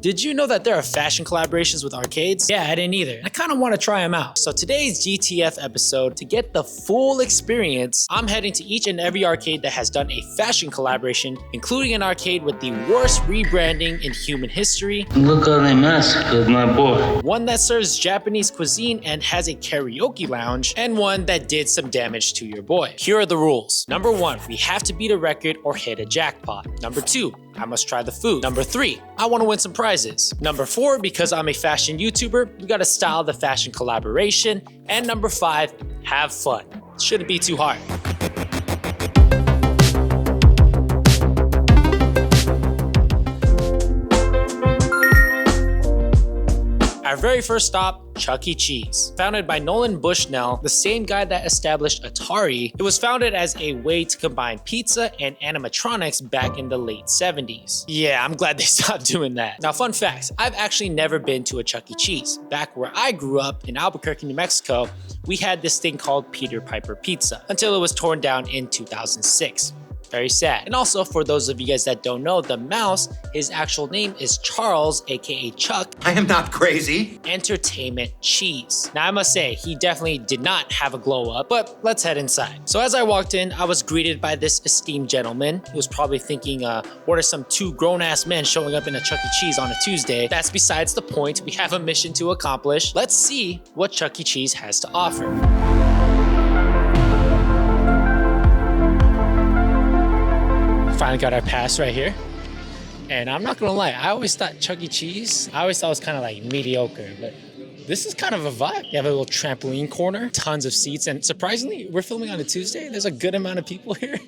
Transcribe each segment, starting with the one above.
Did you know that there are fashion collaborations with arcades? Yeah, I didn't either. I kind of want to try them out. So today's GTF episode, to get the full experience, I'm heading to each and every arcade that has done a fashion collaboration, including an arcade with the worst rebranding in human history. Look how they massacred my boy. One that serves Japanese cuisine and has a karaoke lounge, and one that did some damage to your boy. Here are the rules. Number 1, we have to beat a record or hit a jackpot. Number 2, I must try the food. Number 3, I want to win some prizes. Number 4, because I'm a fashion YouTuber, we gotta style the fashion collaboration. And number 5, have fun. Shouldn't be too hard. Our very first stop, Chuck E. Cheese. Founded by Nolan Bushnell, the same guy that established Atari, it was founded as a way to combine pizza and animatronics back in the late 70s. Yeah, I'm glad they stopped doing that. Now, fun facts, I've actually never been to a Chuck E. Cheese. Back where I grew up in Albuquerque, New Mexico, we had this thing called Peter Piper Pizza until it was torn down in 2006. Very sad. And also, for those of you guys that don't know, the mouse, his actual name is Charles, aka Chuck. I am not crazy. Entertainment Cheese. Now, I must say, he definitely did not have a glow up, but let's head inside. So as I walked in, I was greeted by this esteemed gentleman. He was probably thinking, what are some two grown-ass men showing up in a Chuck E. Cheese on a Tuesday? That's besides the point. We have a mission to accomplish. Let's see what Chuck E. Cheese has to offer. Finally got our pass right here. And I'm not gonna lie, I always thought Chuck E. Cheese, I always thought it was kind of like mediocre, but this is kind of a vibe. You have a little trampoline corner, tons of seats, and surprisingly, we're filming on a Tuesday. There's a good amount of people here.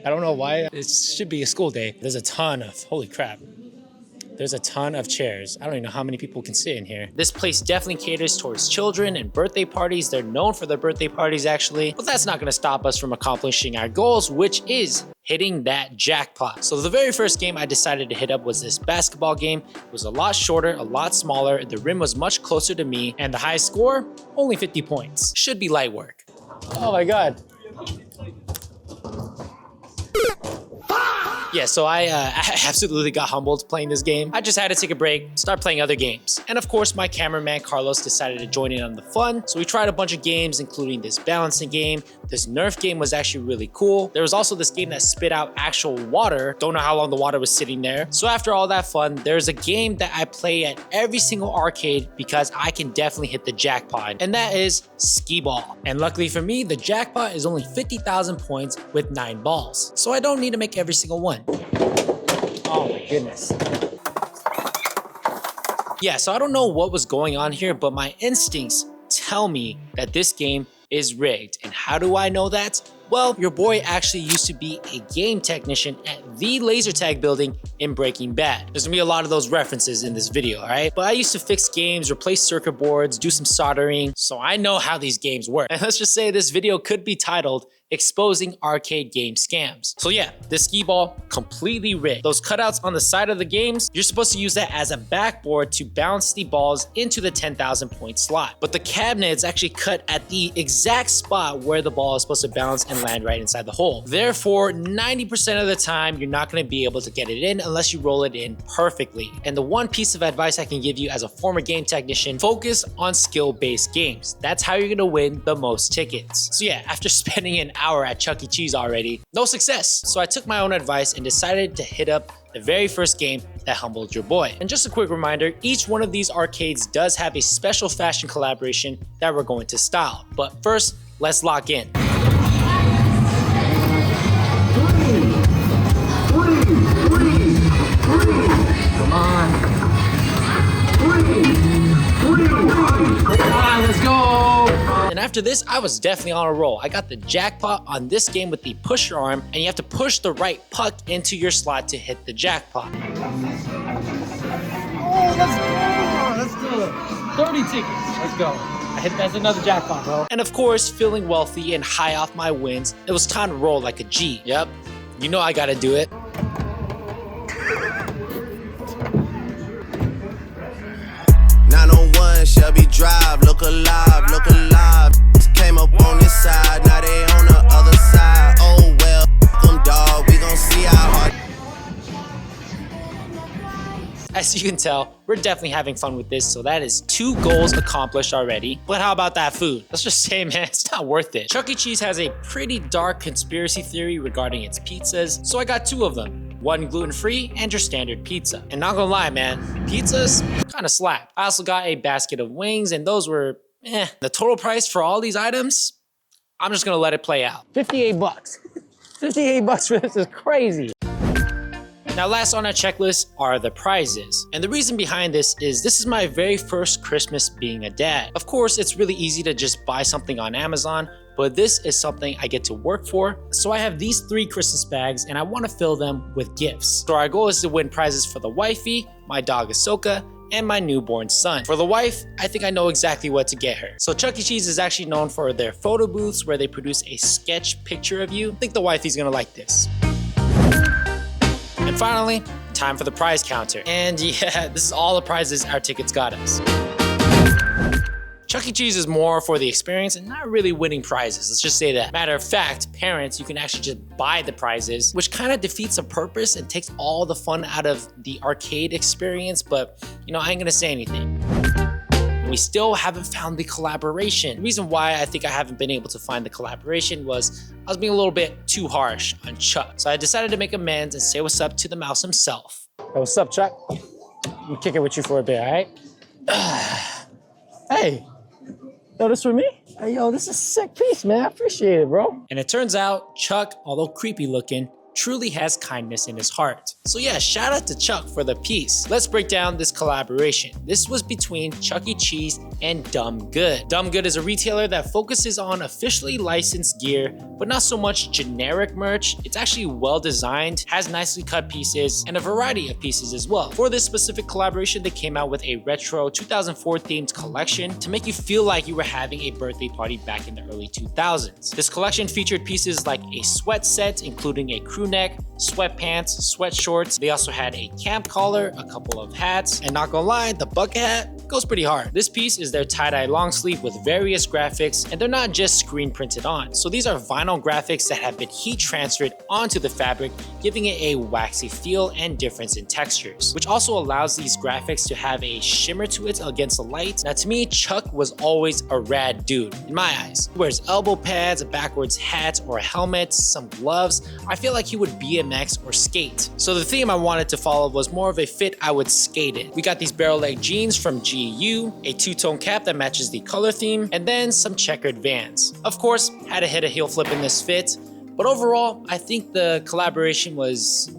I don't know why, it should be a school day. There's a ton of, holy crap. There's a ton of chairs. I don't even know how many people can sit in here. This place definitely caters towards children and birthday parties. They're known for their birthday parties, actually. But that's not gonna stop us from accomplishing our goals, which is hitting that jackpot. So the very first game I decided to hit up was this basketball game. It was a lot shorter, a lot smaller. The rim was much closer to me, and the high score, only 50 points. Should be light work. Oh my God. Yeah, so I absolutely got humbled playing this game. I just had to take a break, start playing other games. And of course, my cameraman Carlos decided to join in on the fun. So we tried a bunch of games, including this balancing game. This Nerf game was actually really cool. There was also this game that spit out actual water. Don't know how long the water was sitting there. So after all that fun, there's a game that I play at every single arcade because I can definitely hit the jackpot, and that is skee ball. And luckily for me, the jackpot is only 50,000 points with 9 balls. So I don't need to make every single one. Oh my goodness. Yeah, so I don't know what was going on here, but my instincts tell me that this game is rigged. And how do I know that? Well, your boy actually used to be a game technician at the laser tag building in Breaking Bad. There's gonna be a lot of those references in this video, all right? But I used to fix games, replace circuit boards, do some soldering, so I know how these games work. And let's just say this video could be titled Exposing Arcade Game Scams. So yeah, this skee ball, completely rigged. Those cutouts on the side of the games, you're supposed to use that as a backboard to bounce the balls into the 10,000 point slot. But the cabinet is actually cut at the exact spot where the ball is supposed to bounce and land right inside the hole. Therefore, 90% of the time, you're not gonna be able to get it in unless you roll it in perfectly. And the one piece of advice I can give you as a former game technician, focus on skill-based games. That's how you're gonna win the most tickets. So yeah, after spending an hour at Chuck E. Cheese already, no success. So I took my own advice and decided to hit up the very first game that humbled your boy. And just a quick reminder, each one of these arcades does have a special fashion collaboration that we're going to style. But first, let's lock in. Come on, let's go. And after this, I was definitely on a roll. I got the jackpot on this game with the push your arm, and you have to push the right puck into your slot to hit the jackpot. Oh, let's do it. 30 tickets, let's go. That's another jackpot, bro. And of course, feeling wealthy and high off my wins, it was time to roll like a G. Yep, you know I gotta do it. Shelby Drive, look alive, look alive. Came up on this side, now they on the other side. Oh well, them dog, we gon' see how hard. as you can tell, we're definitely having fun with this, so that is 2 goals accomplished already. But how about that food? Let's just say, man, it's not worth it. Chuck E. Cheese has a pretty dark conspiracy theory regarding its pizzas, so I got 2 of them. One gluten-free and your standard pizza. And not gonna lie, man, pizzas kind of slap. I also got a basket of wings, and those were The total price for all these items, I'm just gonna let it play out. 58 bucks. 58 bucks for this is crazy. Now, last on our checklist are the prizes. And the reason behind this is my very first Christmas being a dad. Of course, it's really easy to just buy something on Amazon, but this is something I get to work for. So I have these 3 Christmas bags and I want to fill them with gifts. So our goal is to win prizes for the wifey, my dog Ahsoka, and my newborn son. For the wife, I think I know exactly what to get her. So Chuck E. Cheese is actually known for their photo booths where they produce a sketch picture of you. I think the wifey's gonna like this. And finally, time for the prize counter. And yeah, this is all the prizes our tickets got us. Chuck E. Cheese is more for the experience and not really winning prizes, let's just say that. Matter of fact, parents, you can actually just buy the prizes, which kind of defeats the purpose and takes all the fun out of the arcade experience, but I ain't gonna say anything. We still haven't found the collaboration. The reason why I think I haven't been able to find the collaboration was I was being a little bit too harsh on Chuck. So I decided to make amends and say what's up to the mouse himself. Hey, what's up, Chuck? I'm kick it with you for a bit, all right? Hey, yo, this for me? Hey, yo, this is a sick piece, man. I appreciate it, bro. And it turns out Chuck, although creepy looking, truly has kindness in his heart. So yeah, shout out to Chuck for the piece. Let's break down this collaboration. This was between Chuck E. Cheese and Dumbgood. Dumbgood is a retailer that focuses on officially licensed gear, but not so much generic merch. It's actually well designed, has nicely cut pieces, and a variety of pieces as well. For this specific collaboration, they came out with a retro 2004 themed collection to make you feel like you were having a birthday party back in the early 2000s. This collection featured pieces like a sweat set, including a crew neck, sweatpants, sweat shorts. They also had a camp collar, a couple of hats, and not gonna lie, the bucket hat goes pretty hard. This piece is their tie-dye long sleeve with various graphics, and they're not just screen printed on. So these are vinyl graphics that have been heat transferred onto the fabric, giving it a waxy feel and difference in textures, which also allows these graphics to have a shimmer to it against the light. Now to me, Chuck was always a rad dude, in my eyes. He wears elbow pads, a backwards hat, or a helmet, some gloves. I feel like he would BMX or skate. So the theme I wanted to follow was more of a fit I would skate in. We got these barrel leg jeans from GU, a two-tone cap that matches the color theme, and then some checkered Vans. Of course, had to hit a heel flip in this fit, but overall, I think the collaboration was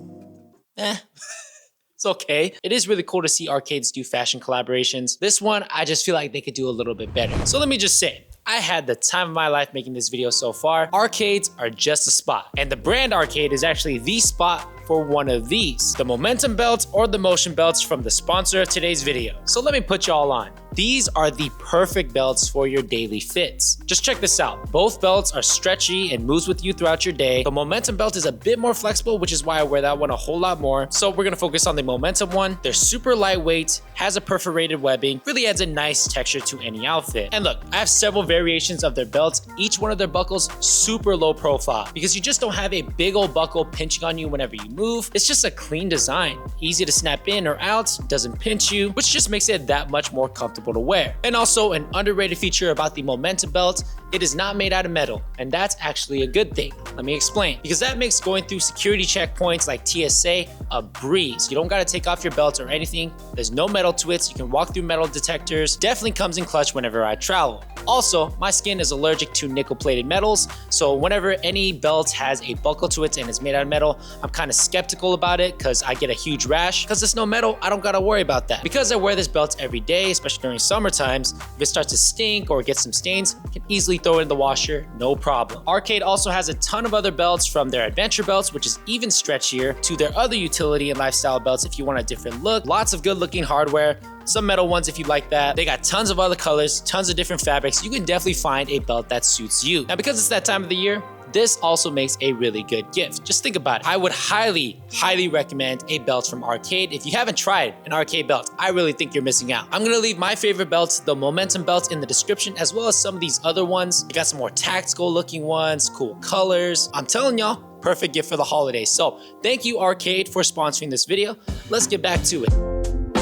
it's okay. It is really cool to see arcades do fashion collaborations. This one, I just feel like they could do a little bit better. So let me just say, I had the time of my life making this video so far. Arcades are just a spot, and the brand Arcade is actually the spot for one of these, the momentum belts or the motion belts from the sponsor of today's video. So let me put y'all on. These are the perfect belts for your daily fits. Just check this out. Both belts are stretchy and moves with you throughout your day. The momentum belt is a bit more flexible, which is why I wear that one a whole lot more. So we're gonna focus on the momentum one. They're super lightweight, has a perforated webbing, really adds a nice texture to any outfit. And look, I have several variations of their belts. Each one of their buckles super low profile because you just don't have a big old buckle pinching on you whenever you move. It's just a clean design, easy to snap in or out, doesn't pinch you, which just makes it that much more comfortable to wear. And also an underrated feature about the momentum belt, it is not made out of metal, and that's actually a good thing. Let me explain. Because that makes going through security checkpoints like TSA a breeze. You don't gotta take off your belt or anything. There's no metal to it, so you can walk through metal detectors. Definitely comes in clutch whenever I travel. Also, my skin is allergic to nickel-plated metals, so whenever any belt has a buckle to it and it's made out of metal, I'm kind of skeptical about it because I get a huge rash. Because it's no metal, I don't gotta worry about that. Because I wear this belt every day, especially during summer times, if it starts to stink or get some stains, I can easily throw it in the washer, no problem. Arcade also has a ton of other belts, from their adventure belts, which is even stretchier, to their other utility and lifestyle belts if you want a different look. Lots of good looking hardware, some metal ones if you like that. They got tons of other colors, tons of different fabrics. You can definitely find a belt that suits you. Now, because it's that time of the year, this also makes a really good gift. Just think about it. I would highly recommend a belt from Arcade. If you haven't tried an Arcade belt, I really think you're missing out. I'm gonna leave my favorite belts, the momentum belts, in the description, as well as some of these other ones. You got some more tactical looking ones, cool colors. I'm telling y'all, perfect gift for the holidays. So thank you, Arcade, for sponsoring this video. Let's get back to it.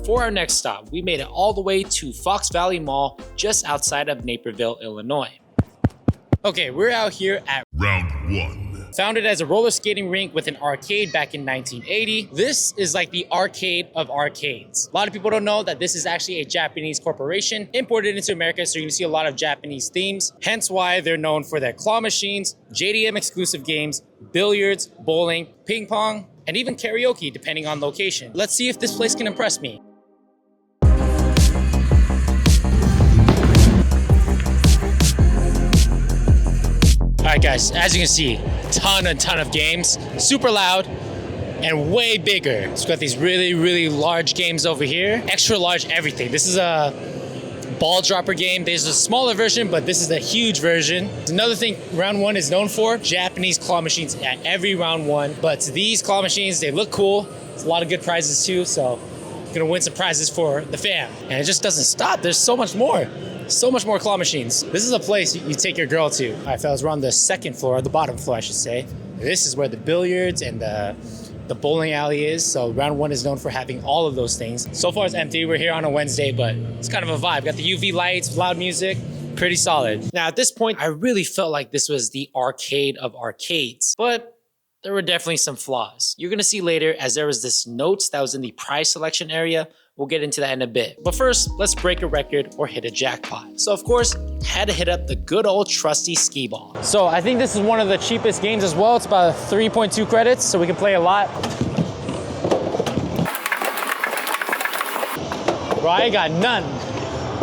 For our next stop, we made it all the way to Fox Valley Mall, just outside of Naperville, Illinois. Okay, we're out here at Round 1. Founded as a roller skating rink with an arcade back in 1980, this is like the arcade of arcades. A lot of people don't know that this is actually a Japanese corporation imported into America, so you can see a lot of Japanese themes, hence why they're known for their claw machines, JDM exclusive games, billiards, bowling, ping pong, and even karaoke depending on location. Let's see if this place can impress me. All right, guys, as you can see, ton of games, super loud and way bigger. So we got these really large games over here, extra large everything. This is a ball dropper game. There's a smaller version, but this is a huge version. Another thing round 1 is known for, Japanese claw machines at every round 1. But these claw machines, they look cool. There's a lot of good prizes too, so I'm gonna win some prizes for the fam. And it just doesn't stop. There's so much more. So much more claw machines. This is a place you take your girl to. All right, fellas, we're on the second floor, or the bottom floor, I should say. This is where the billiards and the bowling alley is. So round 1 is known for having all of those things. So far it's empty. We're here on a Wednesday, but it's kind of a vibe. Got the UV lights, loud music, pretty solid. Now at this point, I really felt like this was the arcade of arcades, but there were definitely some flaws. You're gonna see later, as there was this note that was in the prize selection area. We'll get into that in a bit. But first, let's break a record or hit a jackpot. So of course, had to hit up the good old trusty skee ball. So I think this is one of the cheapest games as well. It's about 3.2 credits, so we can play a lot. Bro, I got none.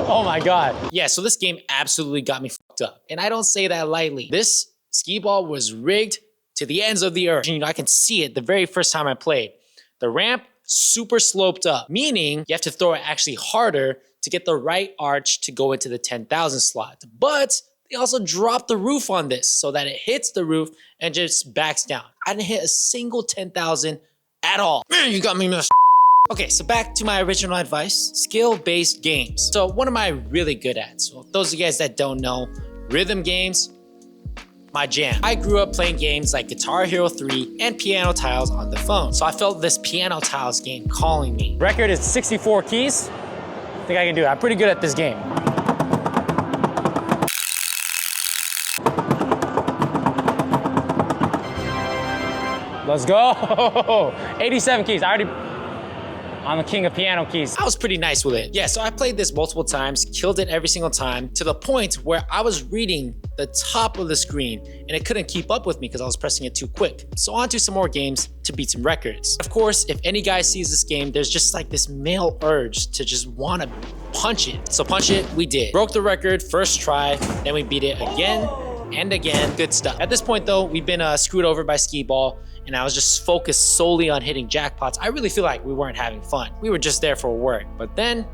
Oh my God. Yeah, so this game absolutely got me fucked up. And I don't say that lightly. This skee ball was rigged to the ends of the earth. You know, I can see it the very first time I played. The ramp, super sloped up, meaning you have to throw it actually harder to get the right arch to go into the 10,000 slot. But they also dropped the roof on this so that it hits the roof and just backs down. I didn't hit a single 10,000 at all. Man, you got me messed. Okay, so back to my original advice, skill-based games. So what am I really good at? So those of you guys that don't know, rhythm games, my jam. I grew up playing games like Guitar Hero 3 and Piano Tiles on the phone. So I felt this Piano Tiles game calling me. Record is 64 keys. I think I can do it. I'm pretty good at this game. Let's go. 87 keys. I'm the king of piano keys. I was pretty nice with it. Yeah, so I played this multiple times, killed it every single time, to the point where I was reading the top of the screen and it couldn't keep up with me because I was pressing it too quick. So on to some more games to beat some records. Of course, if any guy sees this game, there's just like this male urge to just want to punch it. So punch it, we did. Broke the record, first try, then we beat it again and again. Good stuff. At this point though, we've been screwed over by skee ball, and I was just focused solely on hitting jackpots. I really feel like we weren't having fun. We were just there for work. But then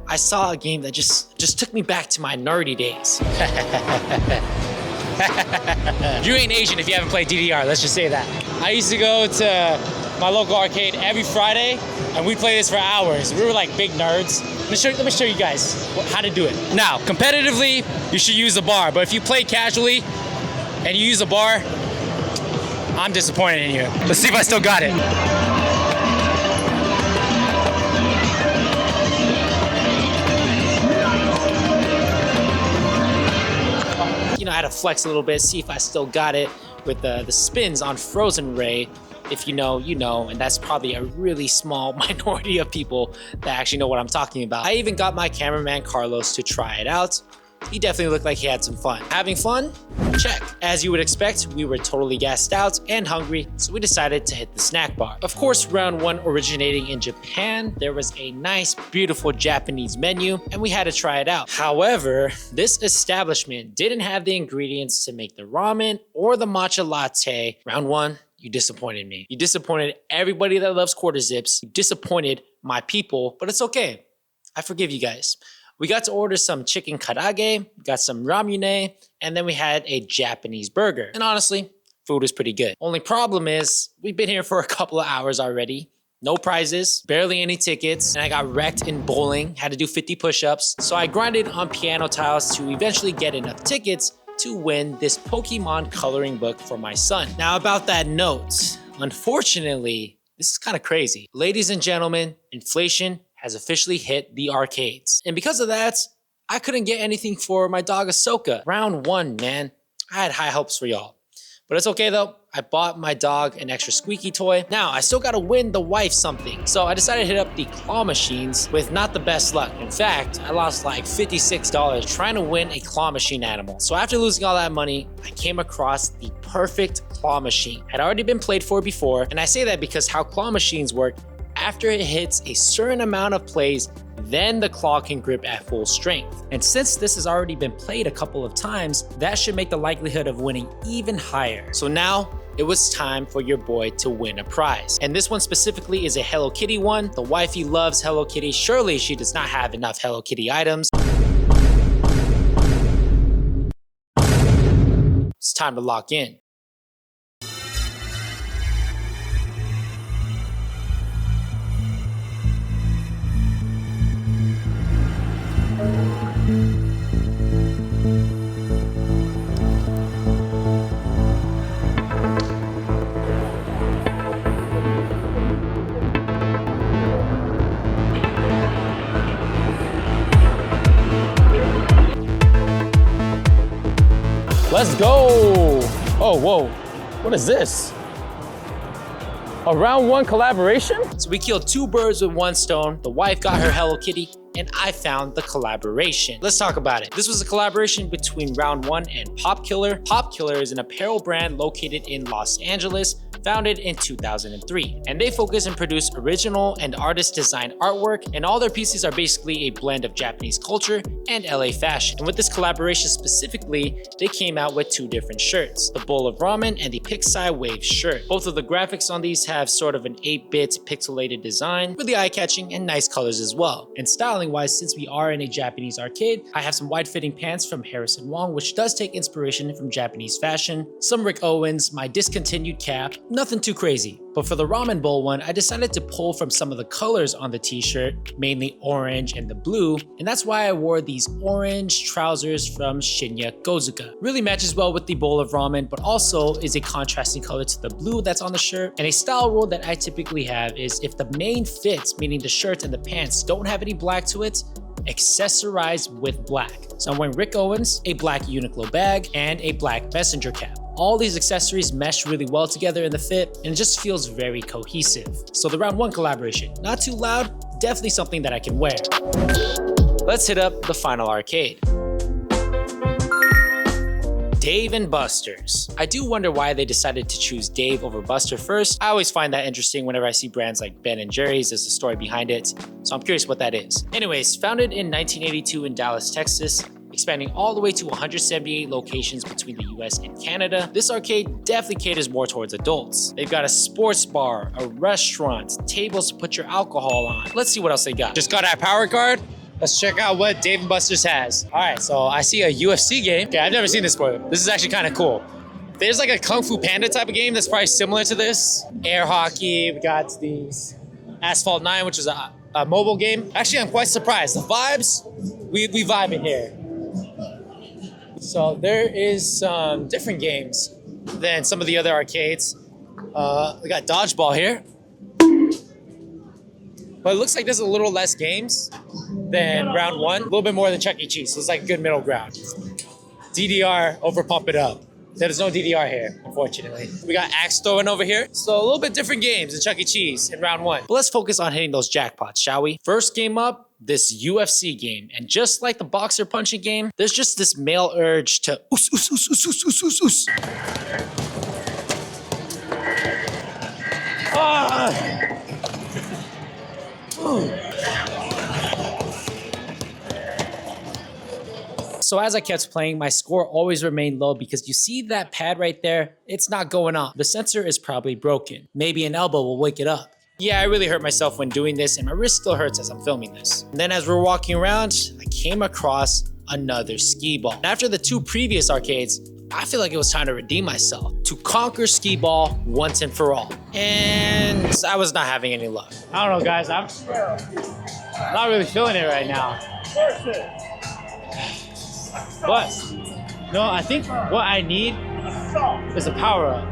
I saw a game that just took me back to my nerdy days. You ain't Asian if you haven't played DDR, let's just say that. I used to go to my local arcade every Friday, and we'd play this for hours. We were like big nerds. Let me show you guys how to do it. Now, competitively, you should use a bar, but if you play casually and you use a bar, I'm disappointed in you. Let's see if I still got it. You know, I had to flex a little bit, see if I still got it with the spins on Frozen Ray. If you know, you know, and that's probably a really small minority of people that actually know what I'm talking about. I even got my cameraman Carlos to try it out. He definitely looked like he had some fun. Having fun? Check. As you would expect, we were totally gassed out and hungry, so we decided to hit the snack bar. Of course, round 1 originating in Japan, there was a nice, beautiful Japanese menu, and we had to try it out. However, this establishment didn't have the ingredients to make the ramen or the matcha latte. Round 1, you disappointed me. You disappointed everybody that loves quarter zips. You disappointed my people, but it's okay. I forgive you guys. We got to order some chicken karaage, got some ramune, and then we had a Japanese burger. And honestly, food was pretty good. Only problem is, we've been here for a couple of hours already. No prizes, barely any tickets, and I got wrecked in bowling, had to do 50 push-ups. So I grinded on piano tiles to eventually get enough tickets to win this Pokemon coloring book for my son. Now about that note, unfortunately, this is kind of crazy. Ladies and gentlemen, inflation has officially hit the arcades. And because of that, I couldn't get anything for my dog Ahsoka. Round 1, man. I had high hopes for y'all. But it's okay though. I bought my dog an extra squeaky toy. Now, I still gotta win the wife something. So I decided to hit up the claw machines with not the best luck. In fact, I lost like $56 trying to win a claw machine animal. So after losing all that money, I came across the perfect claw machine. Had already been played for before, and I say that because how claw machines work, after it hits a certain amount of plays, then the claw can grip at full strength. And since this has already been played a couple of times, that should make the likelihood of winning even higher. So now, it was time for your boy to win a prize. And this one specifically is a Hello Kitty one. The wifey loves Hello Kitty. Surely she does not have enough Hello Kitty items. It's time to lock in. Let's go. Oh, whoa. What is this? A round 1 collaboration? So we killed 2 birds with 1 stone. The wife got her Hello Kitty, and I found the collaboration. Let's talk about it. This was a collaboration between Round 1 and Popkiller. Popkiller is an apparel brand located in Los Angeles, founded in 2003. And they focus and produce original and artist-designed artwork, and all their pieces are basically a blend of Japanese culture and LA fashion. And with this collaboration specifically, they came out with 2 different shirts, the bowl of ramen and the Pixie Wave shirt. Both of the graphics on these have sort of an 8-bit pixelated design, really eye-catching and nice colors as well. And styling wise, since we are in a Japanese arcade, I have some wide-fitting pants from Harrison Wong, which does take inspiration from Japanese fashion, some Rick Owens, my discontinued cap, nothing too crazy. But for the ramen bowl one, I decided to pull from some of the colors on the t-shirt, mainly orange and the blue, and that's why I wore these orange trousers from Shinya Gozuka. Really matches well with the bowl of ramen, but also is a contrasting color to the blue that's on the shirt. And a style rule that I typically have is if the main fits, meaning the shirt and the pants, don't have any black to it, accessorize with black. So I'm wearing Rick Owens, a black Uniqlo bag, and a black messenger cap. All these accessories mesh really well together in the fit, and it just feels very cohesive. So the Round 1 collaboration, not too loud, definitely something that I can wear. Let's hit up the final arcade. Dave and Buster's. I do wonder why they decided to choose Dave over Buster first. I always find that interesting whenever I see brands like Ben & Jerry's. There's a story behind it, so I'm curious what that is. Anyways, founded in 1982 in Dallas, Texas, expanding all the way to 178 locations between the US and Canada. This arcade definitely caters more towards adults. They've got a sports bar, a restaurant, tables to put your alcohol on. Let's see what else they got. Just got our power card. Let's check out what Dave & Buster's has. All right, so I see a UFC game. Okay, I've never seen this before. This is actually kind of cool. There's like a Kung Fu Panda type of game that's probably similar to this. Air hockey, we got these Asphalt 9, which is a mobile game. Actually, I'm quite surprised. The vibes, we vibe in here. So there is some different games than some of the other arcades. We got dodgeball here. But it looks like there's a little less games than Round 1. A little bit more than Chuck E. Cheese, so it's like a good middle ground. DDR over Pump It Up. There's no DDR here, unfortunately. We got axe throwing over here. So a little bit different games than Chuck E. Cheese in Round 1. But let's focus on hitting those jackpots, shall we? First game up, this UFC game. And just like the boxer punching game, there's just this male urge to oos, oos, oos, oos, oos, oos, oos, oos. Ah! So as I kept playing, my score always remained low because you see that pad right there? It's not going off. The sensor is probably broken. Maybe an elbow will wake it up. Yeah, I really hurt myself when doing this, and my wrist still hurts as I'm filming this. And then as we're walking around, I came across another skee ball. And after the 2 previous arcades, I feel like it was time to redeem myself, to conquer skee ball once and for all. And I was not having any luck. I don't know, guys, I'm not really feeling it right now. But, no, I think what I need is a power-up.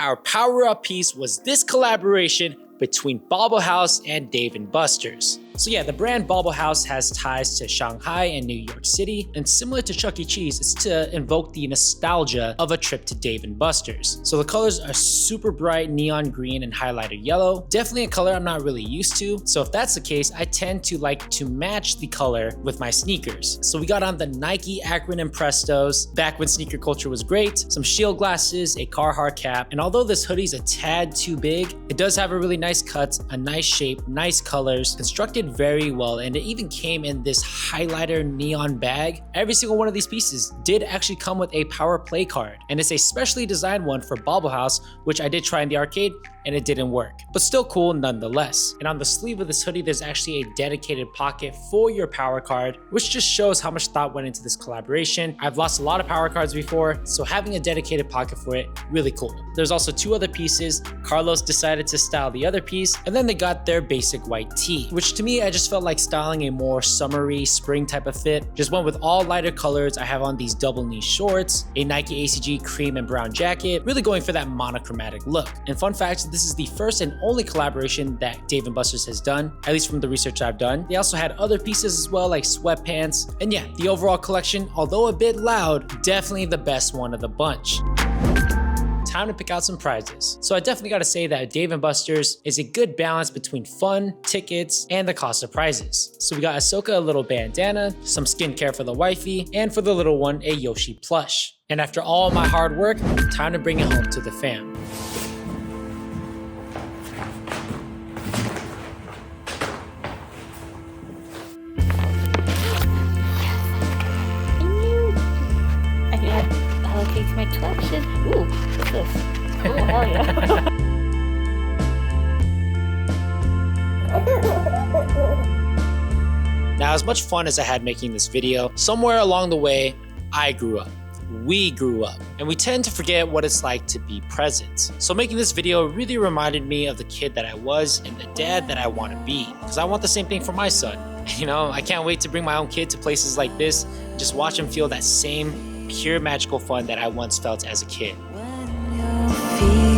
our power-up piece was this collaboration between Bobblehaus and Dave & Buster's. So yeah, the brand Bobblehaus has ties to Shanghai and New York City, and similar to Chuck E. Cheese, it's to invoke the nostalgia of a trip to Dave & Buster's. So the colors are super bright neon green and highlighter yellow, definitely a color I'm not really used to. So if that's the case, I tend to like to match the color with my sneakers. So we got on the Nike acronym Prestos, back when sneaker culture was great, some shield glasses, a Carhartt cap, and although this hoodie's a tad too big, it does have a really nice cut, a nice shape, nice colors, constructed very well, and it even came in this highlighter neon bag. Every single one of these pieces did actually come with a power play card, and it's a specially designed one for Bobblehaus, which I did try in the arcade and it didn't work, but still cool nonetheless. And on the sleeve of this hoodie, there's actually a dedicated pocket for your power card, which just shows how much thought went into this collaboration. I've lost a lot of power cards before, so having a dedicated pocket for it, really cool. There's also two other pieces. Carlos decided to style the other piece, and then they got their basic white tee, which to me, I just felt like styling a more summery spring type of fit. Just went with all lighter colors. I have on these double knee shorts, a Nike ACG cream and brown jacket, really going for that monochromatic look. And fun fact, this is the first and only collaboration that Dave & Buster's has done, at least from the research I've done. They also had other pieces as well, like sweatpants. And yeah, the overall collection, although a bit loud, definitely the best one of the bunch. Time to pick out some prizes. So I definitely gotta say that Dave & Buster's is a good balance between fun, tickets, and the cost of prizes. So we got Ahsoka a little bandana, some skincare for the wifey, and for the little one, a Yoshi plush. And after all my hard work, time to bring it home to the fam. My collection. Ooh, what's this? Oh, hell yeah. Now, as much fun as I had making this video, somewhere along the way, I grew up. We grew up, and we tend to forget what it's like to be present. So making this video really reminded me of the kid that I was and the dad that I want to be, because I want the same thing for my son. You know, I can't wait to bring my own kid to places like this and just watch him feel that same pure magical fun that I once felt as a kid. When you feel